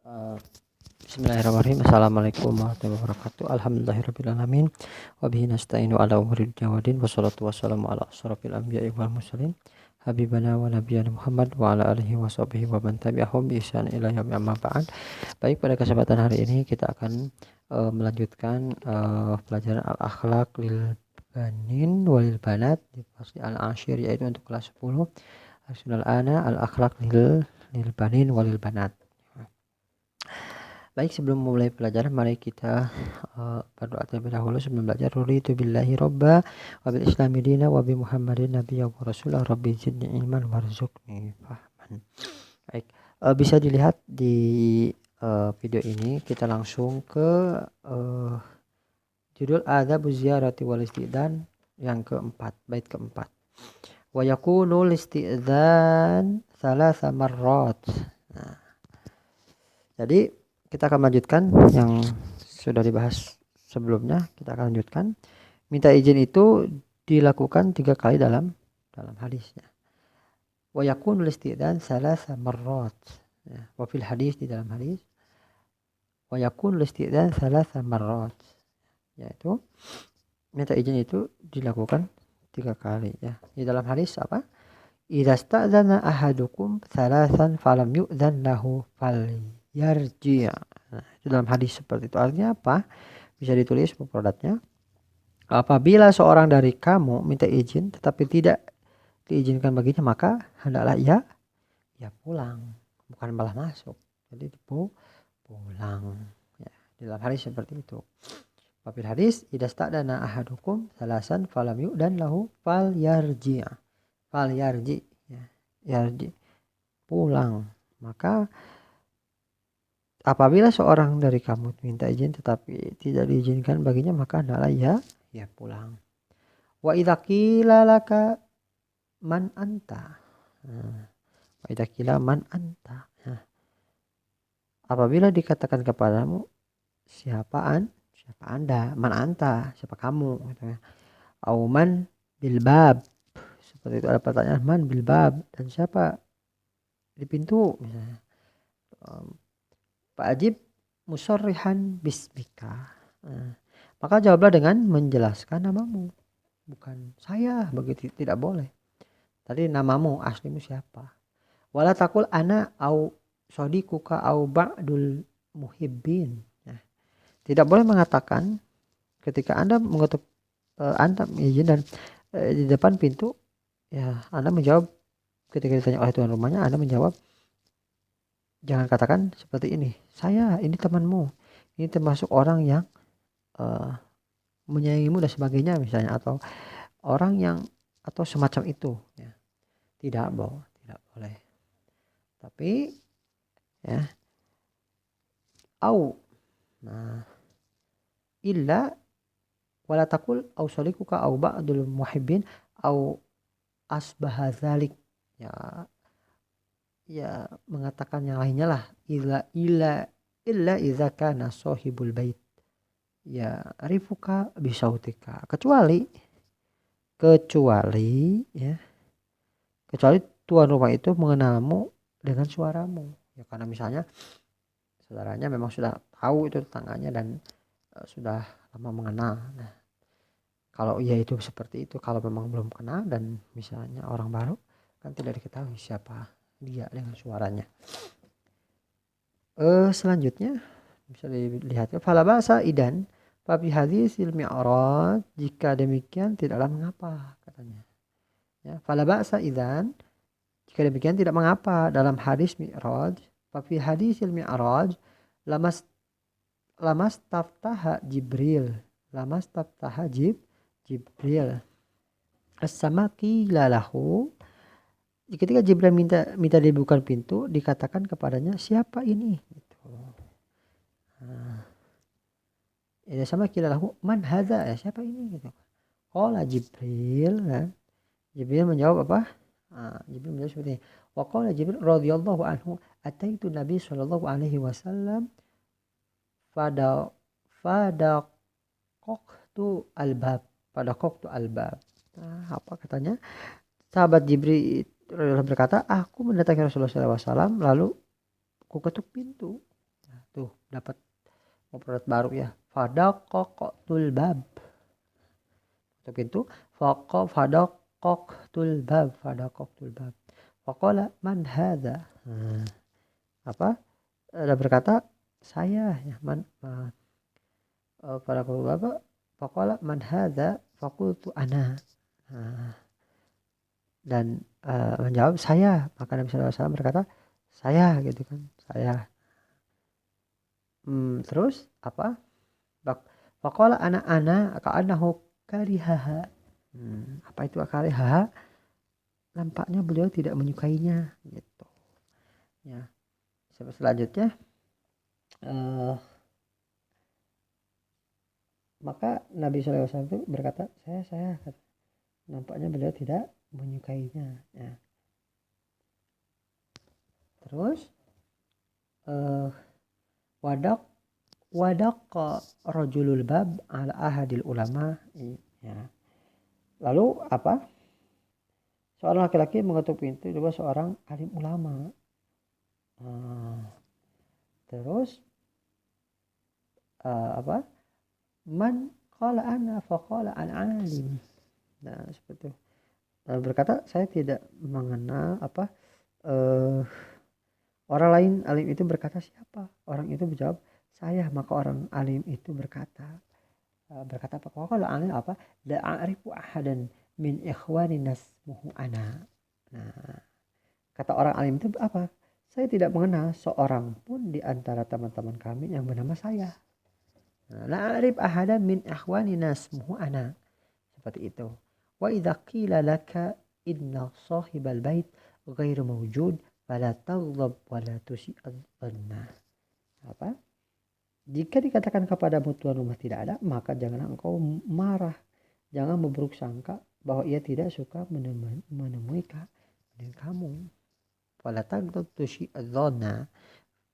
Uh, Bismillahirrahmanirrahim. Assalamualaikum warahmatullahi wabarakatuh. Alhamdulillahirrabbilalamin. Wabihi nasta'inu ala umuri dunya waddin. Wassalatu wassalamu ala asrofil anbiya'i wal mursalin. Habibana wa nabiyana Muhammad wa ala alihi wa sahbihi wa man tabi'ahum bi ihsan ila yaumil amma ba'd. Baik, pada kesempatan hari ini kita akan melanjutkan pelajaran al-akhlaq lil banin walil banat di fasli al-ashir, yaitu untuk kelas 10. Arsunal ana al-akhlaq lil banin walil banat. Baik, sebelum memulai pelajaran mari kita berdoa terlebih dahulu sebelum belajar. Raditu billahi robba wa bil islami dina wa bi muhammadin nabiyya wa rasulah rabbi zidni ilman warzuqni fahman. Baik, bisa dilihat di video ini. Kita langsung ke judul adabuz ziyarati wal istidzan yang keempat, bait keempat. Wa yakunu istidzan thalatha marrat. Nah, jadi kita akan melanjutkan yang sudah dibahas sebelumnya. Kita akan lanjutkan. Minta izin itu dilakukan 3 kali dalam hadisnya. Wa yakunul istidzan thalatha marrat. Wa fil hadis, di dalam hadis. Wa yakunul istidzan thalatha marrat. Yaitu minta izin itu dilakukan 3 kali ya. Di dalam hadis apa? Idza sta'dzana ahadukum thalathan falam yu'dzan lahu falyarji'. Nah, itu dalam hadis seperti itu. Artinya apa? Bisa ditulis mufradatnya. Apabila seorang dari kamu minta izin tetapi tidak diizinkan baginya, maka hendaklah ia pulang, bukan malah masuk. Jadi pulang ya. Di dalam hadis seperti itu. Wafil hadis idza sta'dana ahadukum thalathan falam yu'dzan lahu falyarji'. Falyarji ya. Yarji, pulang. Maka apabila seorang dari kamu minta izin tetapi tidak diizinkan baginya, maka hendaklah ia pulang. Wa idza qila laka man anta. Wa idza qila man anta. Apabila dikatakan kepadamu siapa Anda, man anta, siapa kamu gitu ya. Au man bil bab. Seperti itu, ada pertanyaan man bil bab, dan siapa di pintu misalnya. Fa'ajib musarrihan bismika. Maka jawablah dengan menjelaskan namamu, bukan saya, begitu tidak boleh. Tadi namamu aslimu siapa. Wala taqul ana au sadiquka au ba'dul muhibbin. Tidak boleh mengatakan ketika Anda mengetuk Anda izin dan di depan pintu ya, Anda menjawab ketika ditanya oleh tuan rumahnya, Anda menjawab, jangan katakan seperti ini, saya ini temanmu, ini termasuk orang yang menyayangimu dan sebagainya misalnya, atau orang yang atau semacam itu ya. Tidak boleh. Tapi ya, au illa wala taqul au salikuka au ba'dul muhibbin au asbaha dzalik ya mengatakan yang lainnya lah. Illa idza kana sahibul bait ya rifuka bisautika, kecuali tuan rumah itu mengenalmu dengan suaramu ya, karena misalnya saudaranya memang sudah tahu itu tetangganya dan sudah lama mengenal. Nah, kalau ia itu seperti itu, kalau memang belum kenal dan misalnya orang baru, kan tidak diketahui siapa dia dengan suaranya. Selanjutnya bisa dilihat ya, fala ba'sa idan fa fi hadisil mi'raj, jika demikian tidaklah mengapa katanya. Ya, fala ba'sa idan, jika demikian tidak mengapa dalam hadis mi'raj, fa fi hadisil mi'raj lamas taftaha Jibril as-samaki lalahu. Ketika Jibril minta dibuka pintu, dikatakan kepadanya, siapa ini gitu. Ya sama kilalahu man hadza, ya siapa ini gitu. Qala Jibril, kan? Jibril menjawab apa? Jibril menjawab seperti ini. Wa qala Jibril radhiyallahu anhu ataitu Nabi sallallahu alaihi wasallam fadaqtu albab. Apa katanya? Sahabat Jibril berkata, aku mendatangi Rasulullah SAW lalu ku ketuk pintu. tuh dapat mufrad baru ya. Fadaqaqtul bab. Untuk itu fadaqaqtul bab. Faqala man hadza. Apa? Dia berkata saya ya fadaqaqtul bab. Faqala man hadza. Faqultu ana. Dan menjawab saya. Maka Nabi SAW berkata saya gitu kan, saya. Terus apa? Faqala ana ka'annahu karihaha. Apa itu karihaha? Nampaknya beliau tidak menyukainya gitu. Ya. Selanjutnya maka Nabi SAW itu berkata saya nampaknya beliau tidak menyukainya ya. Terus wadaqqa rajulul bab ala ahadil ulama ya. Lalu apa? Seorang laki-laki mengetuk pintu juga seorang alim ulama. Terus apa? Man qala ana faqala an alim. Nah, seperti itu. Berkata saya tidak mengenal apa orang lain alim itu berkata siapa? Orang itu menjawab saya. Maka orang alim itu berkata apa? Qala alim apa? La a'rifu ahadan min ikhwani nasmuhu ana. Nah, kata orang alim itu apa? Saya tidak mengenal seorang pun di antara teman-teman kami yang bernama saya. La a'rif ahadan min ikhwani nasmuhu ana. Seperti itu. Wa idza qila laka inna sahibal bait ghairu mawjud fala taghdab wa la tusi'adhanna. Apa? Jika dikatakan kepadamu tuan rumah tidak ada, maka janganlah engkau marah. Jangan berburuk sangka bahwa ia tidak suka menemui kamu. Fala taghdab tusi'adhanna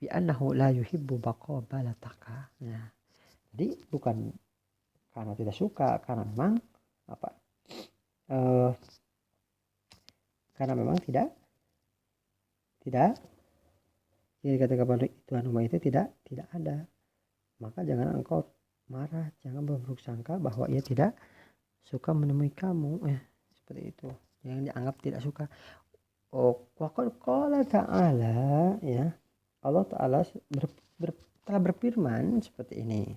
bi annahu la yuhibbu baqabalataka. Nah, jadi bukan karena tidak suka, karena memang apa? Karena memang tidak jadi kata kepada tuan rumah itu tidak ada, maka jangan engkau marah, jangan berburuk sangka bahwa ia tidak suka menemui kamu seperti itu, yang dianggap tidak suka. Waqad qala ta'ala ya, Allah Ta'ala telah berfirman seperti ini,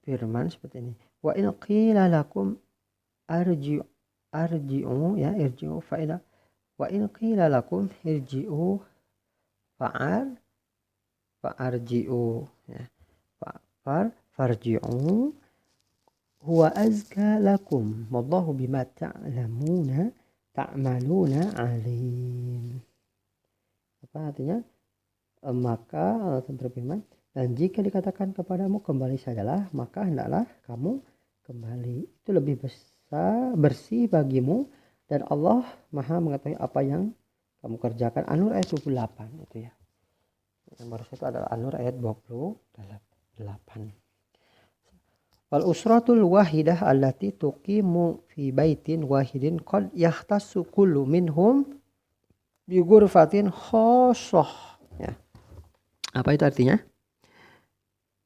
firman seperti ini, wa in qila lakum arji'u ya irji'u fa'ila wa in qila lakum irji'u fa'arji'u ya farji'u huwa azka lakum wallahu bima ta'maluna alim. Apa artinya? Maka Allah berfirman, dan jika dikatakan kepadamu kembali sajalah, maka hendaklah kamu kembali. Itu lebih bersih bagimu dan Allah Maha mengetahui apa yang kamu kerjakan. An-Nur ayat 28 itu ya. Yang baru itu adalah An-Nur ayat 28. Wal usratul wahidah allati tuqimu fi baitin wahidin qad yahtassu kullu minhum bi ghurfatin khassah ya. Apa itu artinya?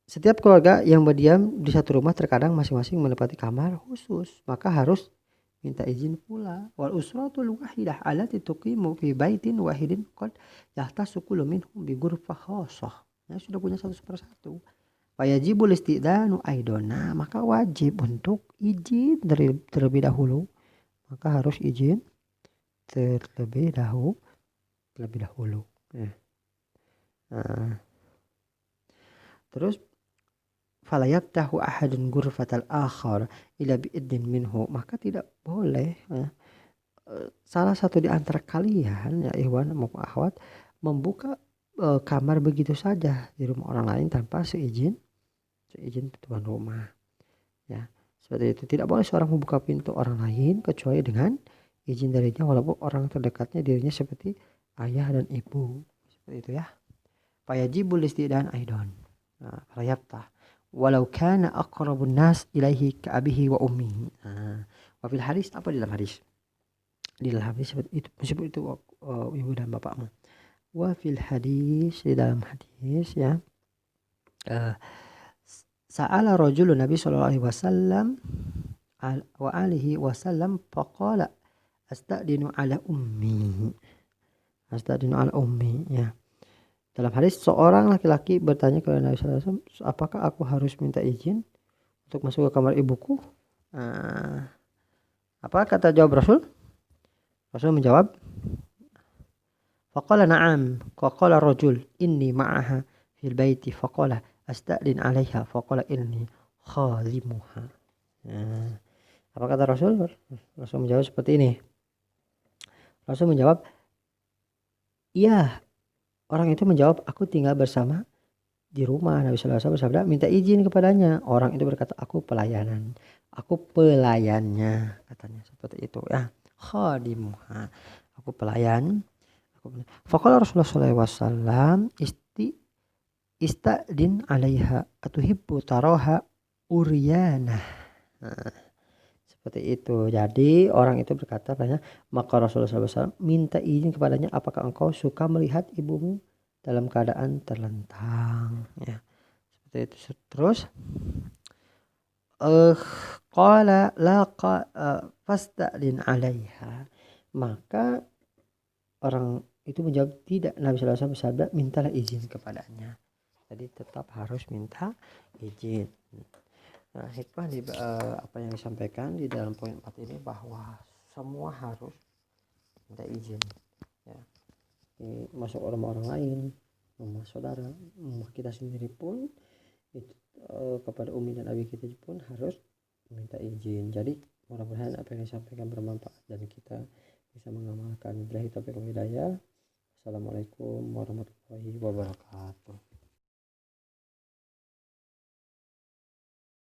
Setiap keluarga yang berdiam di satu rumah terkadang masing-masing menempati kamar khusus, maka harus minta izin pula. Wal usratul wahidah allati tuqimu fi baitin wahidin qad yahtassu kullu minhum bi ghurfah khassah. Ya, sudah punya satu persatu. Wajibul istidanu aidona, maka wajib untuk izin terlebih dahulu. Maka harus izin terlebih dahulu. Terus falayabtahu ahadun ghurfatal akhar ila bi'idin minhu, maka tidak boleh salah satu di antara kalian ya ikhwan maupun akhwat membuka kamar begitu saja di rumah orang lain tanpa seizin tuan rumah ya. Seperti itu, tidak boleh seorang membuka pintu orang lain kecuali dengan izin darinya, walaupun orang terdekatnya dirinya seperti ayah dan ibu, seperti itu ya. Fayajibul istidan aidon falayabtah walau kana aqrabun nas ilaihi ka abihi wa ummihi. Wa fil hadis, apa di dalam hadis? Di dalam hadis seperti itu, meskipun itu ibu dan bapakmu. Wa fil hadis, di dalam hadis ya, sa'ala rajulun Nabi sallallahu alaihi wasallam wa alihi wasallam faqala astadinu ala ummi. Astadinu ala ummi ya. Dalam hadis seorang laki-laki bertanya kepada Nabi sallallahu alaihi wasallam, apakah aku harus minta izin untuk masuk ke kamar ibuku? Apa kata jawab Rasul? Rasul menjawab, faqala na'am, faqala rajul inni ma'aha fil baiti faqala astadin 'alaiha faqala inni khadimuha. Apa kata Rasul? Rasul menjawab seperti ini. Rasul menjawab, iya. Orang itu menjawab, aku tinggal bersama di rumah. Nabi sallallahu alaihi wasallam bersabda, minta izin kepadanya. Orang itu berkata, aku pelayannya, katanya seperti itu ya. Khadimuha, aku pelayan. Faqala Rasulullah sallallahu alaihi wasallam, istadin 'alaiha atuhibbu taraha uryanah. Seperti itu. Jadi orang itu berkata padanya, maka Rasulullah SAW minta izin kepadanya, apakah engkau suka melihat ibumu dalam keadaan terlentang ya. Seperti itu. Terus qala la fasta'din 'alaiha, maka orang itu menjawab tidak. Nabi SAW bersabda, mintalah izin kepadanya. Jadi tetap harus minta izin. Nah, hikmah di apa yang disampaikan di dalam poin 4 ini bahwa semua harus minta izin ya. Masuk rumah orang lain, rumah saudara, rumah kita sendiri pun itu, kepada umi dan abi kita pun harus minta izin. Jadi mudah-mudahan apa yang disampaikan bermanfaat dan kita bisa mengamalkan. Billahi taufiq wal hidayah. Assalamualaikum warahmatullahi wabarakatuh.